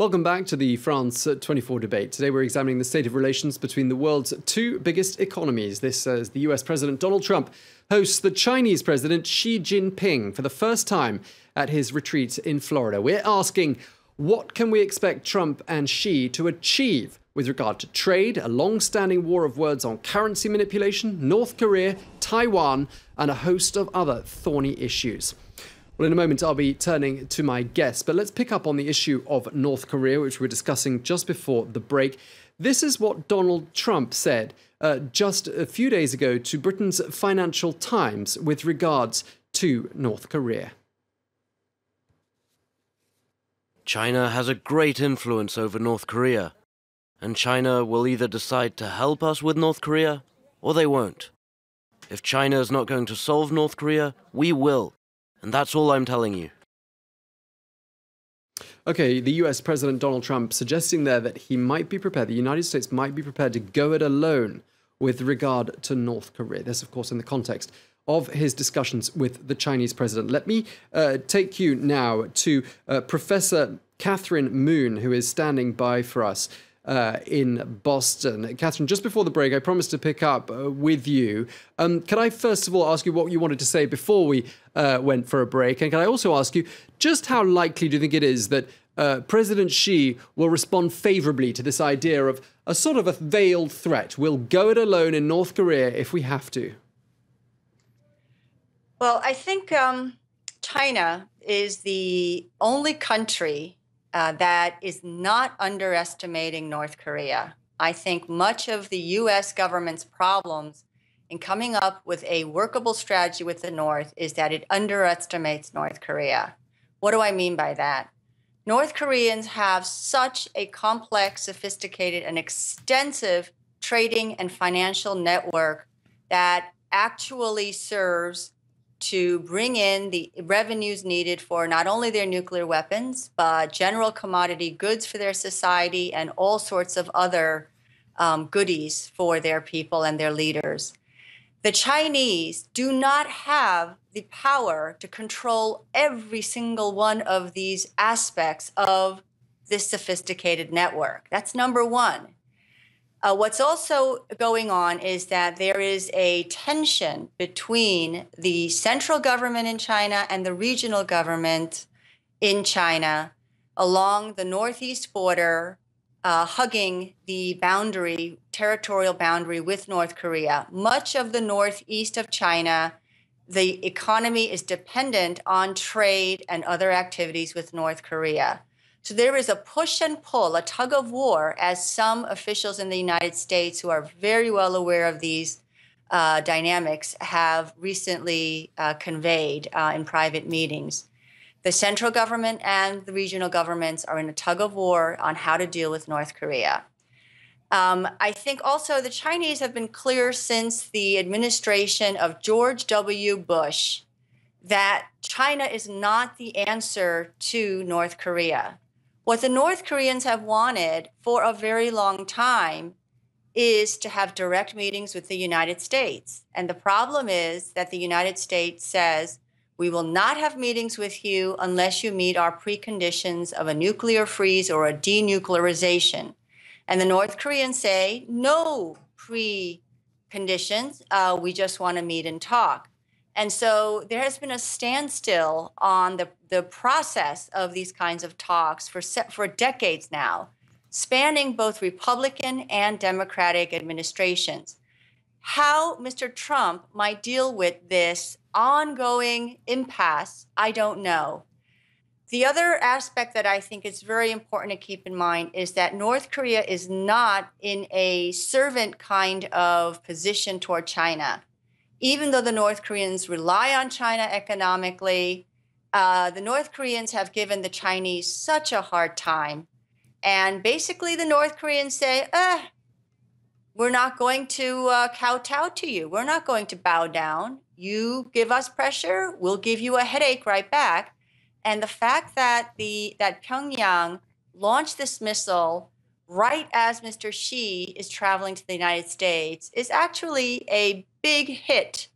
Welcome back to the France 24 debate. Today we're examining the state of relations between the world's two biggest economies. This as the US President Donald Trump hosts the Chinese President Xi Jinping for the first time at his retreat in Florida. We're asking, what can we expect Trump and Xi to achieve with regard to trade, a long-standing war of words on currency manipulation, North Korea, Taiwan, and a host of other thorny issues? Well, in a moment, I'll be turning to my guests, but let's pick up on the issue of North Korea, which we were discussing just before the break. This is what Donald Trump said just a few days ago to Britain's Financial Times with regards to North Korea. China has a great influence over North Korea, and China will either decide to help us with North Korea or they won't. If China is not going to solve North Korea, we will. And that's all I'm telling you. Okay, the US President Donald Trump suggesting there that he might be prepared, the United States might be prepared to go it alone with regard to North Korea. This, of course, in the context of his discussions with the Chinese president. Let me take you now to Professor Catherine Moon, who is standing by for us in Boston. Catherine, just before the break, I promised to pick up with you. Can I first of all ask you what you wanted to say before we went for a break? And can I also ask you, just how likely do you think it is that President Xi will respond favorably to this idea of a sort of a veiled threat? We'll go it alone in North Korea if we have to. Well, I think China is the only country that is not underestimating North Korea. I think much of the U.S. government's problems in coming up with a workable strategy with the North is that it underestimates North Korea. What do I mean by that? North Koreans have such a complex, sophisticated, and extensive trading and financial network that actually serves to bring in the revenues needed for not only their nuclear weapons, but general commodity goods for their society and all sorts of other goodies for their people and their leaders. The Chinese do not have the power to control every single one of these aspects of this sophisticated network. That's number one. What's also going on is that there is a tension between the central government in China and the regional government in China along the northeast border, hugging the boundary, territorial boundary with North Korea. Much of the northeast of China, the economy is dependent on trade and other activities with North Korea. So there is a push and pull, a tug of war, as some officials in the United States who are very well aware of these dynamics have recently conveyed in private meetings. The central government and the regional governments are in a tug of war on how to deal with North Korea. I think also the Chinese have been clear since the administration of George W. Bush that China is not the answer to North Korea. What the North Koreans have wanted for a very long time is to have direct meetings with the United States. And the problem is that the United States says, we will not have meetings with you unless you meet our preconditions of a nuclear freeze or a denuclearization. And the North Koreans say, no preconditions, we just want to meet and talk. And so there has been a standstill on the process of these kinds of talks for decades now, spanning both Republican and Democratic administrations. How Mr. Trump might deal with this ongoing impasse, I don't know. The other aspect that I think is very important to keep in mind is that North Korea is not in a servant kind of position toward China. Even though the North Koreans rely on China economically, the North Koreans have given the Chinese such a hard time. And basically the North Koreans say, we're not going to kowtow to you. We're not going to bow down. You give us pressure, we'll give you a headache right back. And the fact that that Pyongyang launched this missile right as Mr. Xi is traveling to the United States is actually a big hit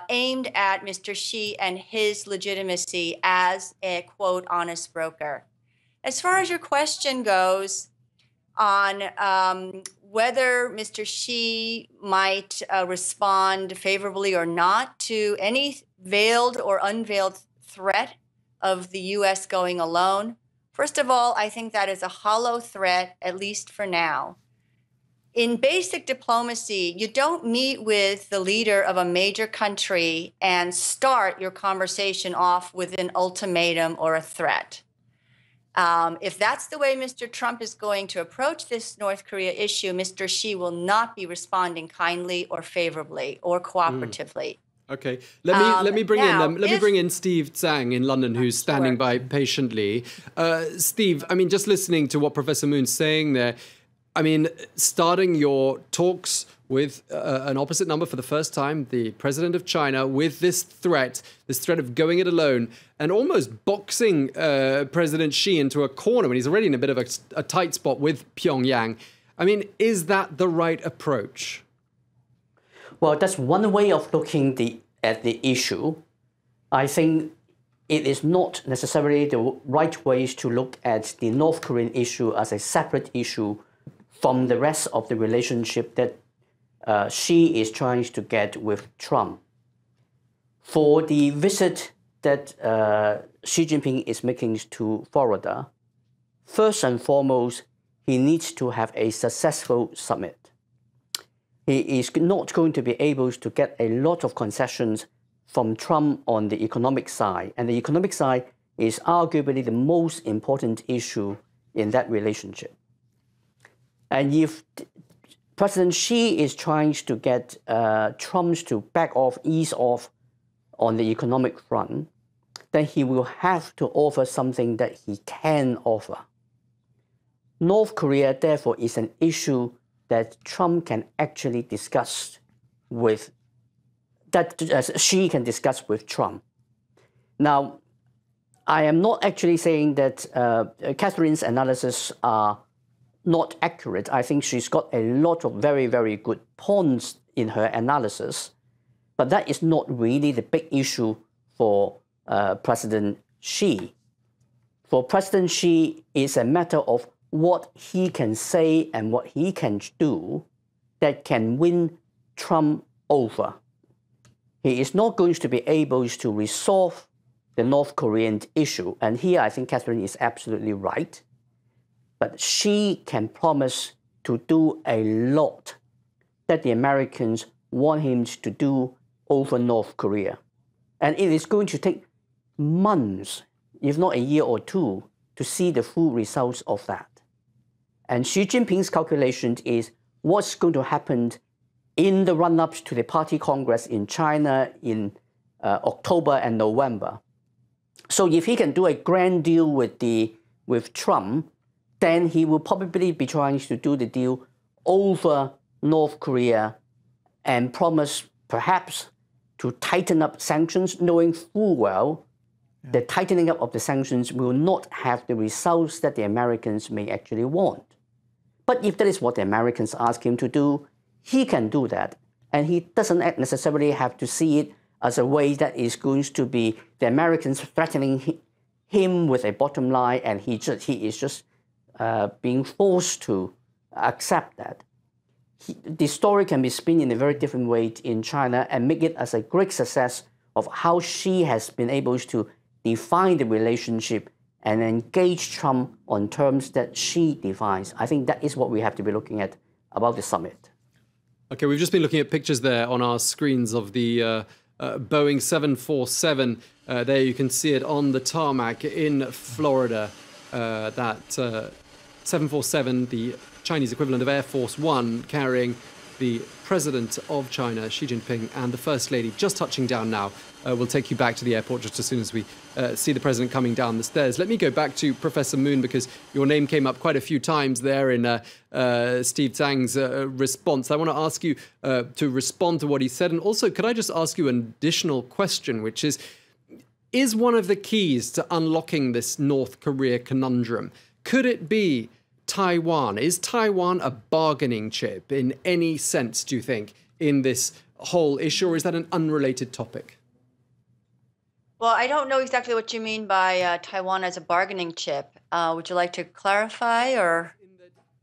aimed at Mr. Xi and his legitimacy as a, quote, honest broker. As far as your question goes on whether Mr. Xi might respond favorably or not to any veiled or unveiled threat of the U.S. going alone, first of all, I think that is a hollow threat, at least for now. In basic diplomacy, you don't meet with the leader of a major country and start your conversation off with an ultimatum or a threat. If that's the way Mr. Trump is going to approach this North Korea issue, Mr. Xi will not be responding kindly or favorably or cooperatively. Okay, let me bring in Steve Tsang in London, who's standing by patiently. Steve, I mean, just listening to what Professor Moon's saying there, I mean, starting your talks with an opposite number for the first time, the president of China, with this threat of going it alone, and almost boxing President Xi into a corner when he's already in a bit of a tight spot with Pyongyang. I mean, is that the right approach? Well, that's one way of looking at the issue. I think it is not necessarily the right way to look at the North Korean issue as a separate issue from the rest of the relationship that Xi is trying to get with Trump. For the visit that Xi Jinping is making to Florida, first and foremost, he needs to have a successful summit. He is not going to be able to get a lot of concessions from Trump on the economic side. And the economic side is arguably the most important issue in that relationship. And if President Xi is trying to get Trump to back off, ease off on the economic front, then he will have to offer something that he can offer. North Korea, therefore, is an issue that Trump can actually discuss with, that Xi can discuss with Trump. Now, I am not actually saying that Catherine's analysis are not accurate. I think she's got a lot of very, very good points in her analysis, but that is not really the big issue for President Xi. For President Xi, it's a matter of what he can say and what he can do that can win Trump over. He is not going to be able to resolve the North Korean issue. And here I think Catherine is absolutely right. But Xi can promise to do a lot that the Americans want him to do over North Korea. And it is going to take months, if not a year or two, to see the full results of that. And Xi Jinping's calculation is what's going to happen in the run-up to the Party Congress in China in October and November. So if he can do a grand deal with Trump, then he will probably be trying to do the deal over North Korea and promise perhaps to tighten up sanctions, knowing full well the tightening up of the sanctions will not have the results that the Americans may actually want. But if that is what the Americans ask him to do, he can do that. And he doesn't necessarily have to see it as a way that is going to be the Americans threatening him with a bottom line, and he is just being forced to accept that. The story can be spun in a very different way in China and make it as a great success of how Xi has been able to define the relationship and engage Trump on terms that Xi defines. I think that is what we have to be looking at about the summit. Okay, we've just been looking at pictures there on our screens of the Boeing 747. There you can see it on the tarmac in Florida. That 747, the Chinese equivalent of Air Force One, carrying the president of China, Xi Jinping, and the First Lady, just touching down now. We'll take you back to the airport just as soon as we see the president coming down the stairs. Let me go back to Professor Moon, because your name came up quite a few times there in Steve Tsang's response. I want to ask you to respond to what he said. And also, could I just ask you an additional question, which is one of the keys to unlocking this North Korea conundrum, could it be Taiwan? Is Taiwan a bargaining chip in any sense, do you think, in this whole issue, or is that an unrelated topic? Well, I don't know exactly what you mean by Taiwan as a bargaining chip. Would you like to clarify, or?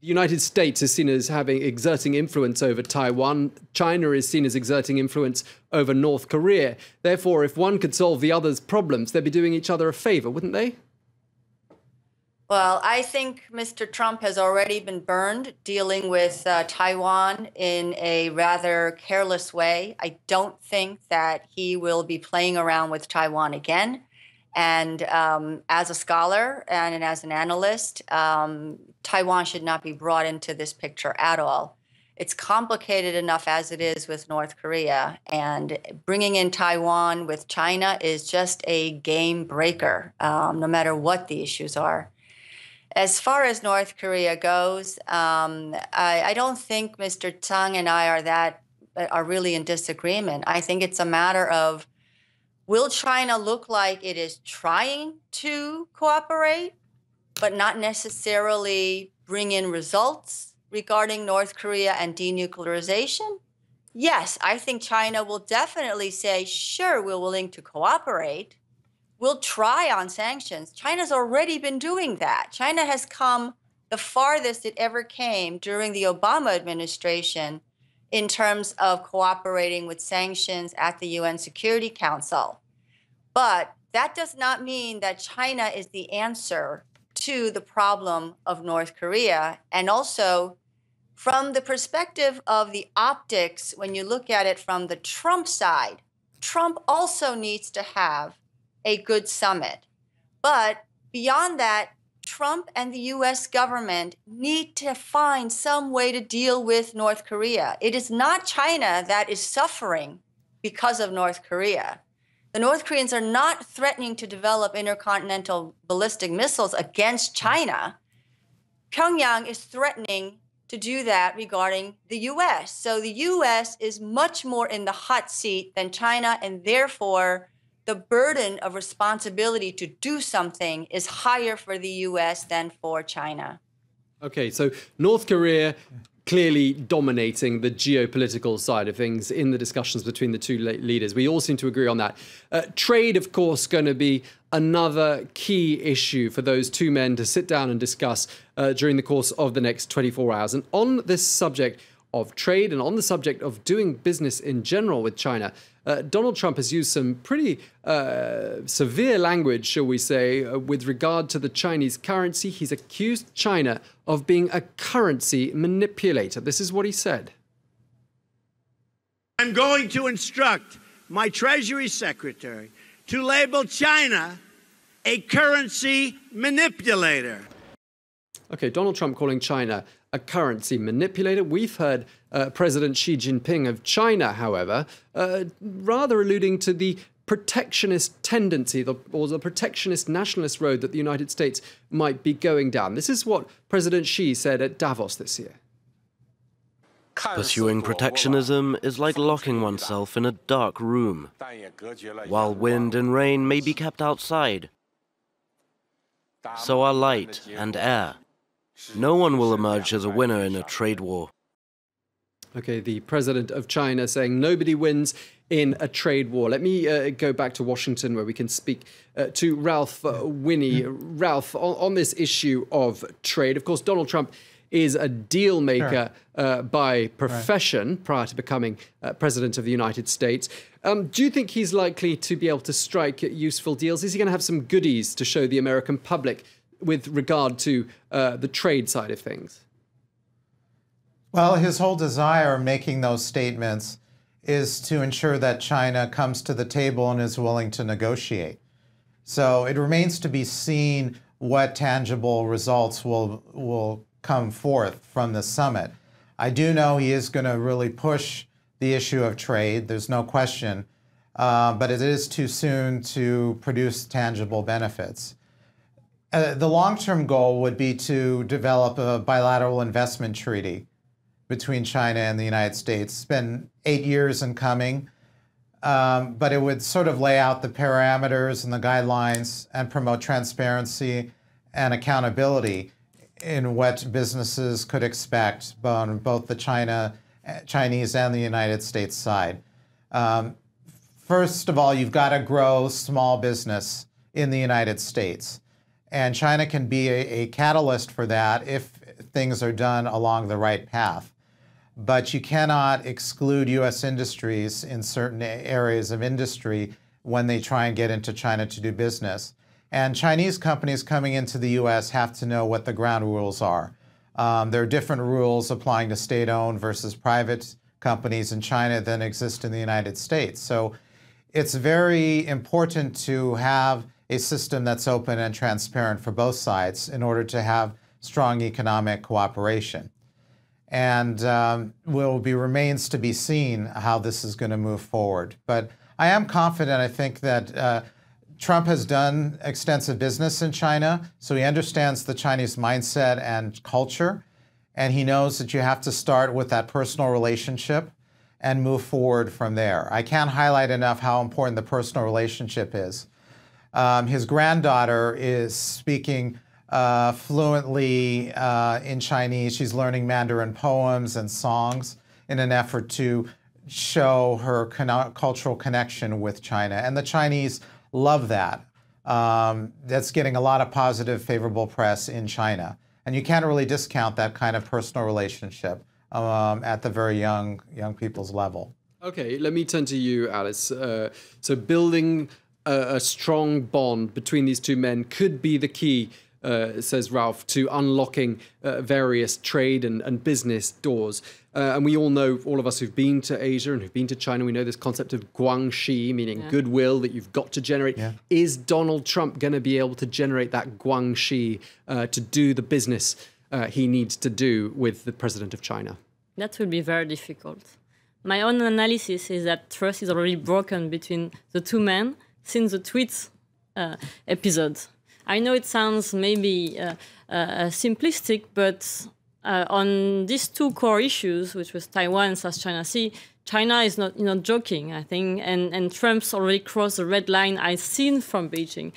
The United States is seen as exerting influence over Taiwan. China is seen as exerting influence over North Korea. Therefore, if one could solve the other's problems, they'd be doing each other a favor, wouldn't they? Well, I think Mr. Trump has already been burned dealing with Taiwan in a rather careless way. I don't think that he will be playing around with Taiwan again. And as a scholar and as an analyst, Taiwan should not be brought into this picture at all. It's complicated enough as it is with North Korea, and bringing in Taiwan with China is just a game breaker, no matter what the issues are. As far as North Korea goes, I don't think Mr. Tsang and I are really in disagreement. I think it's a matter of, will China look like it is trying to cooperate, but not necessarily bring in results regarding North Korea and denuclearization? Yes, I think China will definitely say, sure, we're willing to cooperate. We'll try on sanctions. China's already been doing that. China has come the farthest it ever came during the Obama administration in terms of cooperating with sanctions at the UN Security Council. But that does not mean that China is the answer to the problem of North Korea. And also, from the perspective of the optics, when you look at it from the Trump side, Trump also needs to have a good summit. But beyond that, Trump and the US government need to find some way to deal with North Korea. It is not China that is suffering because of North Korea. The North Koreans are not threatening to develop intercontinental ballistic missiles against China. Pyongyang is threatening to do that regarding the US. So the US is much more in the hot seat than China, and therefore the burden of responsibility to do something is higher for the US than for China. Okay, so North Korea clearly dominating the geopolitical side of things in the discussions between the two leaders. We all seem to agree on that. Trade, of course, going to be another key issue for those two men to sit down and discuss during the course of the next 24 hours. And on this subject of trade and on the subject of doing business in general with China, Donald Trump has used some pretty severe language, shall we say, with regard to the Chinese currency. He's accused China of being a currency manipulator. This is what he said. I'm going to instruct my Treasury Secretary to label China a currency manipulator. Okay, Donald Trump calling China a currency manipulator. We've heard President Xi Jinping of China, however, rather alluding to the protectionist tendency or the protectionist nationalist road that the United States might be going down. This is what President Xi said at Davos this year. Pursuing protectionism is like locking oneself in a dark room, while wind and rain may be kept outside. So are light and air. No one will emerge as a winner in a trade war. Okay, the president of China saying nobody wins in a trade war. Let me go back to Washington, where we can speak to Ralph Winnie. Ralph, on this issue of trade, of course, Donald Trump is a deal maker by profession prior to becoming president of the United States. Do you think he's likely to be able to strike useful deals? Is he going to have some goodies to show the American public with regard to the trade side of things? Well, his whole desire making those statements is to ensure that China comes to the table and is willing to negotiate. So it remains to be seen what tangible results will come forth from the summit. I do know he is going to really push the issue of trade, there's no question, but it is too soon to produce tangible benefits. The long-term goal would be to develop a bilateral investment treaty between China and the United States. It's been 8 years in coming, but it would sort of lay out the parameters and the guidelines and promote transparency and accountability in what businesses could expect on both the Chinese and the United States side. First of all, you've got to grow small business in the United States. And China can be a catalyst for that if things are done along the right path. But you cannot exclude U.S. industries in certain areas of industry when they try and get into China to do business. And Chinese companies coming into the U.S. have to know what the ground rules are. There are different rules applying to state-owned versus private companies in China than exist in the United States. So it's very important to have a system that's open and transparent for both sides in order to have strong economic cooperation. And remains to be seen how this is going to move forward. But I am confident. I think that Trump has done extensive business in China, so he understands the Chinese mindset and culture, and he knows that you have to start with that personal relationship and move forward from there. I can't highlight enough how important the personal relationship is. His granddaughter is speaking fluently in Chinese. She's learning Mandarin poems and songs in an effort to show her cultural connection with China. And the Chinese love that. That's getting a lot of positive, favorable press in China. And you can't really discount that kind of personal relationship at the very young people's level. Okay, let me turn to you, Alice. So building a strong bond between these two men could be the key, says Ralph, to unlocking various trade and business doors. And we all know, all of us who've been to Asia and who've been to China, we know this concept of guangxi, meaning goodwill that you've got to generate. Yeah. Is Donald Trump going to be able to generate that guangxi to do the business he needs to do with the president of China? That will be very difficult. My own analysis is that trust is already broken between the two men since the tweets episode. I know it sounds maybe simplistic, but on these two core issues, which was Taiwan and South China Sea, China is not joking, I think, and Trump's already crossed the red line I've seen from Beijing.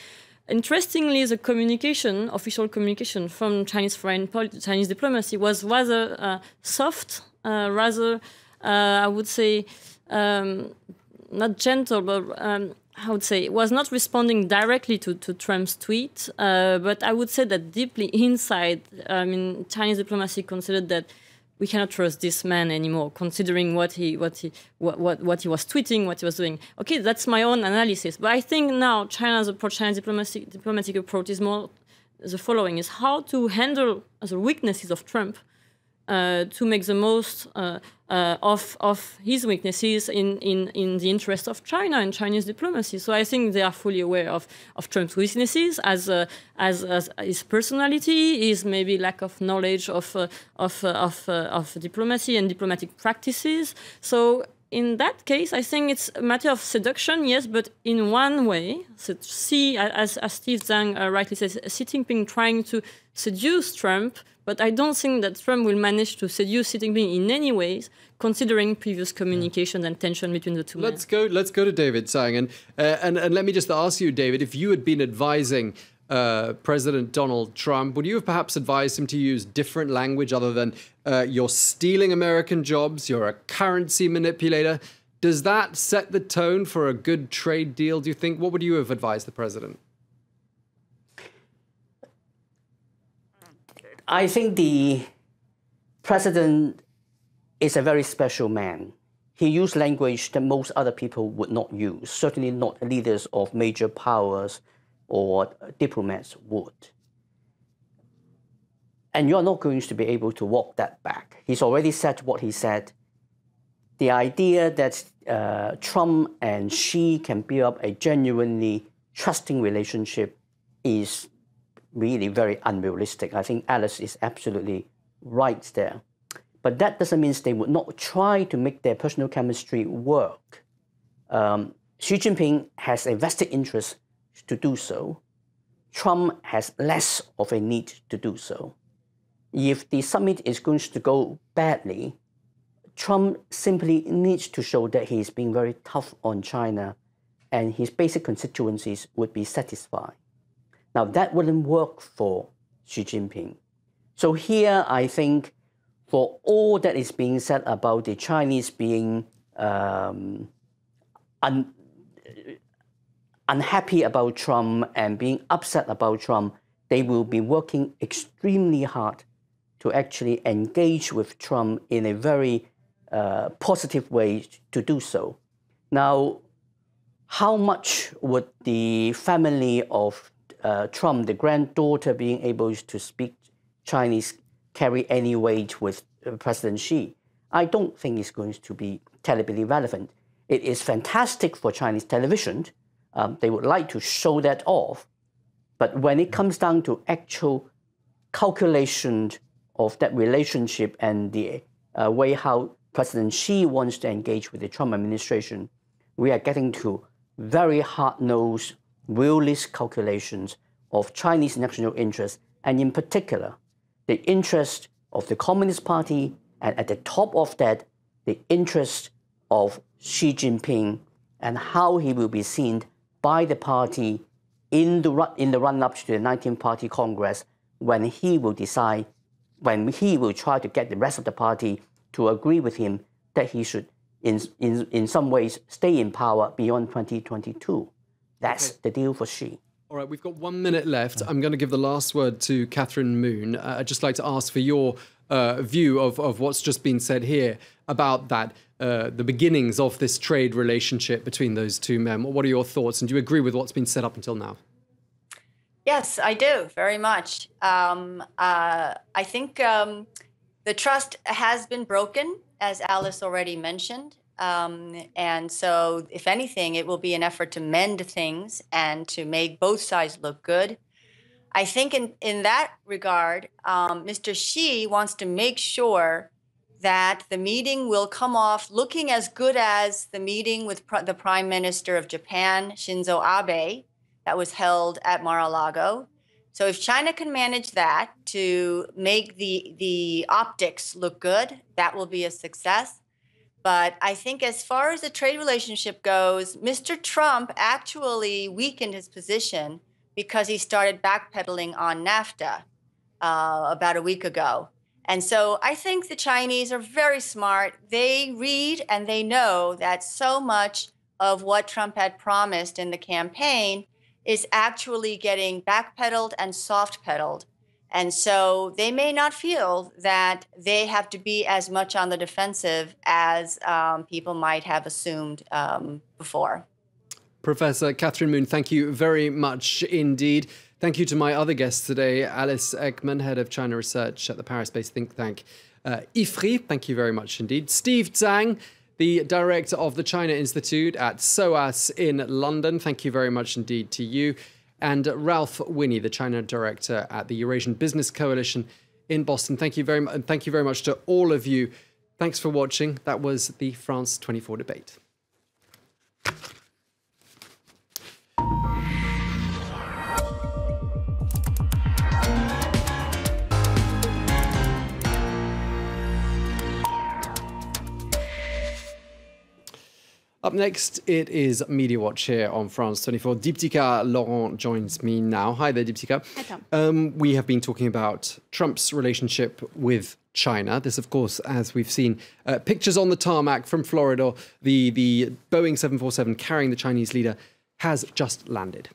Interestingly, the communication, official communication from Chinese Chinese diplomacy was rather soft, rather, I would say, not gentle, but I would say it was not responding directly to Trump's tweet, but I would say that deeply inside, Chinese diplomacy considered that we cannot trust this man anymore, considering what he was tweeting, what he was doing. Okay, that's my own analysis, but I think now China's approach, Chinese diplomatic approach is more the following: is how to handle the weaknesses of Trump, to make the most of his weaknesses in the interest of China and Chinese diplomacy. So I think they are fully aware of Trump's weaknesses as his personality, his maybe lack of knowledge of diplomacy and diplomatic practices. So in that case, I think it's a matter of seduction, yes, but in one way, so see, as Steve Zhang rightly says, Xi Jinping trying to seduce Trump, but I don't think that Trump will manage to seduce Xi Jinping in any ways, considering previous communication and tension between the two men. Let's go to David Zhang, and let me just ask you, David, if you had been advising President Donald Trump, would you have perhaps advised him to use different language other than you're stealing American jobs, you're a currency manipulator? Does that set the tone for a good trade deal, do you think? What would you have advised the president? I think the president is a very special man. He used language that most other people would not use, certainly not leaders of major powers or diplomats would. And you're not going to be able to walk that back. He's already said what he said. The idea that Trump and Xi can build up a genuinely trusting relationship is really very unrealistic. I think Alice is absolutely right there. But that doesn't mean they would not try to make their personal chemistry work. Xi Jinping has a vested interest to do so. Trump has less of a need to do so. If the summit is going to go badly, Trump simply needs to show that he is being very tough on China and his basic constituencies would be satisfied. Now, that wouldn't work for Xi Jinping. So here, I think, for all that is being said about the Chinese being unhappy about Trump and being upset about Trump, they will be working extremely hard to actually engage with Trump in a very positive way to do so. Now, how much would the family of Trump, the granddaughter being able to speak Chinese, carry any weight with President Xi? I don't think it's going to be terribly relevant. It is fantastic for Chinese television. They would like to show that off. But when it comes down to actual calculation of that relationship and the way how President Xi wants to engage with the Trump administration, we are getting to very hard-nosed, realist calculations of Chinese national interests, and in particular, the interest of the Communist Party, and at the top of that, the interest of Xi Jinping and how he will be seen by the party in the run-up to the 19th Party Congress, when he will decide, when he will try to get the rest of the party to agree with him that he should, in some ways, stay in power beyond 2022. That's the deal for Xi. All right, we've got 1 minute left. I'm going to give the last word to Catherine Moon. I'd just like to ask for your view of what's just been said here about that, the beginnings of this trade relationship between those two men. What are your thoughts? And do you agree with what's been said up until now? Yes, I do, very much. I think the trust has been broken, as Alice already mentioned. And so, if anything, it will be an effort to mend things and to make both sides look good. I think in that regard, Mr. Xi wants to make sure that the meeting will come off looking as good as the meeting with the Prime Minister of Japan, Shinzo Abe, that was held at Mar-a-Lago. So if China can manage that to make the optics look good, that will be a success. But I think as far as the trade relationship goes, Mr. Trump actually weakened his position because he started backpedaling on NAFTA about a week ago. And so I think the Chinese are very smart. They read and they know that so much of what Trump had promised in the campaign is actually getting backpedaled and soft-pedaled. And so they may not feel that they have to be as much on the defensive as people might have assumed before. Professor Catherine Moon, thank you very much indeed. Thank you to my other guests today, Alice Ekman, Head of China Research at the Paris-based think tank IFRI. Thank you very much indeed. Steve Zhang, the Director of the China Institute at SOAS in London. Thank you very much indeed to you. And Ralph Winnie, the China Director at the Eurasian Business Coalition in Boston. Thank you very much, and thank you very much to all of you. Thanks for watching. That was the France 24 debate. Up next, it is Media Watch here on France 24. Deeptika Laurent joins me now. Hi there, Deeptika. Hi, Tom. We have been talking about Trump's relationship with China. This, of course, as we've seen pictures on the tarmac from Florida, the Boeing 747 carrying the Chinese leader has just landed.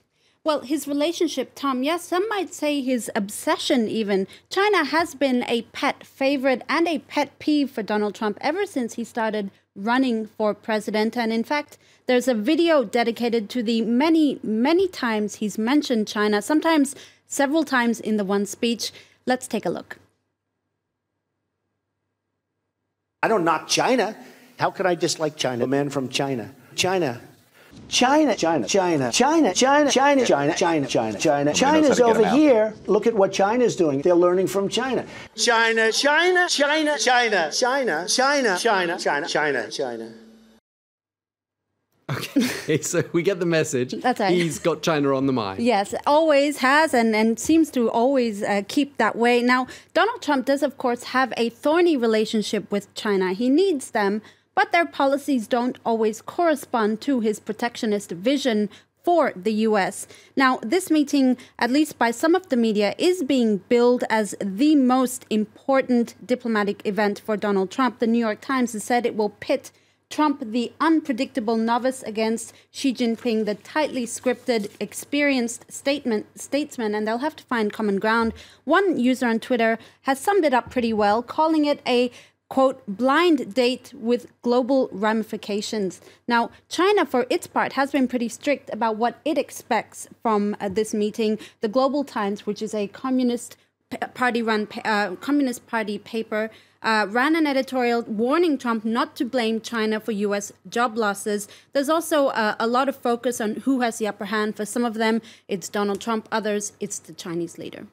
Well, his relationship, Tom, yes, some might say his obsession even. China has been a pet favorite and a pet peeve for Donald Trump ever since he started running for president. And in fact, there's a video dedicated to the many, many times he's mentioned China, sometimes several times in the one speech. Let's take a look. I don't knock China. How could I dislike China? A man from China. China. China, China, China, China, China, China, China, China, China, China. China's over here. Look at what China's doing. They're learning from China. China, China, China, China, China, China, China, China, China, China. Okay, so we get the message. That's right. He's got China on the mind. Yes, always has and seems to always keep that way. Now, Donald Trump does, of course, have a thorny relationship with China. He needs them, but their policies don't always correspond to his protectionist vision for the U.S. Now, this meeting, at least by some of the media, is being billed as the most important diplomatic event for Donald Trump. The New York Times has said it will pit Trump, the unpredictable novice, against Xi Jinping, the tightly scripted, experienced statesman, and they'll have to find common ground. One user on Twitter has summed it up pretty well, calling it a quote, blind date with global ramifications. Now, China, for its part, has been pretty strict about what it expects from this meeting. The Global Times, which is a Communist Party paper, ran an editorial warning Trump not to blame China for U.S. job losses. There's also a lot of focus on who has the upper hand. For some of them, it's Donald Trump. Others, it's the Chinese leader.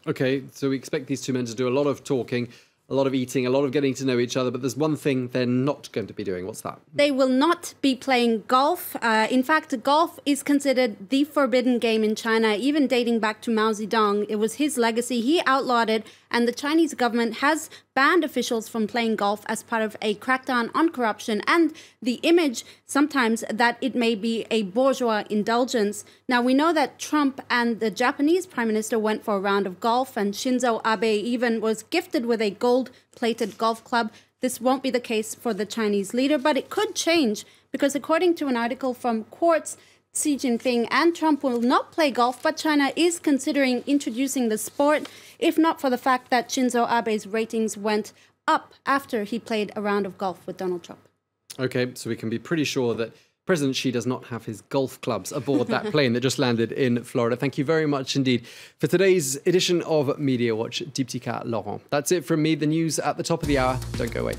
Okay, so we expect these two men to do a lot of talking, a lot of eating, a lot of getting to know each other, but there's one thing they're not going to be doing. What's that? They will not be playing golf. In fact, golf is considered the forbidden game in China, even dating back to Mao Zedong. It was his legacy. He outlawed it, and the Chinese government has banned officials from playing golf as part of a crackdown on corruption and the image sometimes that it may be a bourgeois indulgence. Now, we know that Trump and the Japanese Prime Minister went for a round of golf, and Shinzo Abe even was gifted with a gold-plated golf club. This won't be the case for the Chinese leader, but it could change because according to an article from Quartz, Xi Jinping and Trump will not play golf, but China is considering introducing the sport, if not for the fact that Shinzo Abe's ratings went up after he played a round of golf with Donald Trump. Okay, so we can be pretty sure that President Xi does not have his golf clubs aboard that plane that just landed in Florida. Thank you very much indeed for today's edition of Media Watch, Diptyque Laure. That's it from me. The news at the top of the hour. Don't go away.